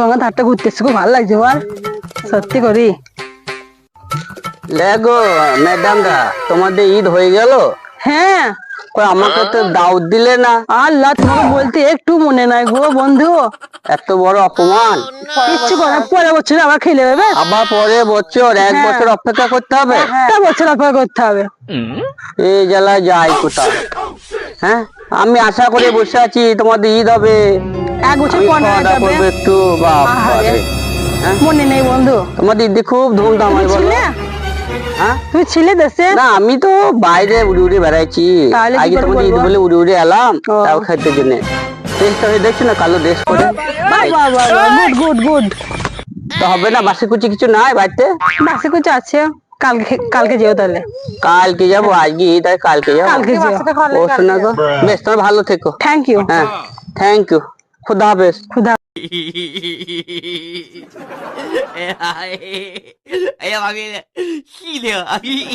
তোমার ধারটা ঘুরতে এসে খুব ভালো লাগছে বল, সত্যি করি। দেখো ম্যাডামরা, তোমাদের ঈদ হয়ে গেল? হ্যাঁ। কই আমাকে তো দাওয়াত দিলে না। আল্লাহ, তোমাকে বলতে একটু মনে নাই গো বন্ধু। এত বড় অপমান! কিচ্ছু করে না, পরের বছর আবার খেলে দেবে। আবার পরে বছর, এক হ্যাঁ। বছর অপেক্ষা করতে হবে? একটা বছর অপেক্ষা করতে হবে। এই জ্বালা যাই কোথায়? হ্যাঁ, আমি আশা করে বসে আছি তোমাদের ঈদ হবে, এক বছর আমি পর না খাওয়া দাওয়া যাবে। করবো একটু। বাবা আহারে, রে, হ্যাঁ মনে নেই বন্ধু। তোমাদের ঈদে খুব ধুমধাম তুমি হয় বলো। ছিলে? হ্যাঁ, তুমি ছিলে দেশে? না আমি তো বাইরে উড়ে উড়ে বেড়াইছি। তাহলে কি আজকে করে তোমাদের ঈদ বলবো? বলে উড়ে উড়ে এলাম, ও। তাও খাইতে জন্য। ড্রেসটা হয়ে দেখছো না, কালো ড্রেস করে। বাহ বাহ বাহ, গুড গুড গুড। তো হবে না, বাসি কুচি কিছু নাই বাড়িতে? বাসে কিছু আছে, কালকে কালকে যেও তাহলে। কালকে যাবো, আজকে ঈদ আর কালকে যাবো। কালকে যেও। ও শোনা গো, বেশ তোমার ভালো থেকো। Thank you. হ্যাঁ, থ্যাংক ইউ। খুদা হাফেজ। খুদা।哎呀，哎呀，妈逼的，细的啊！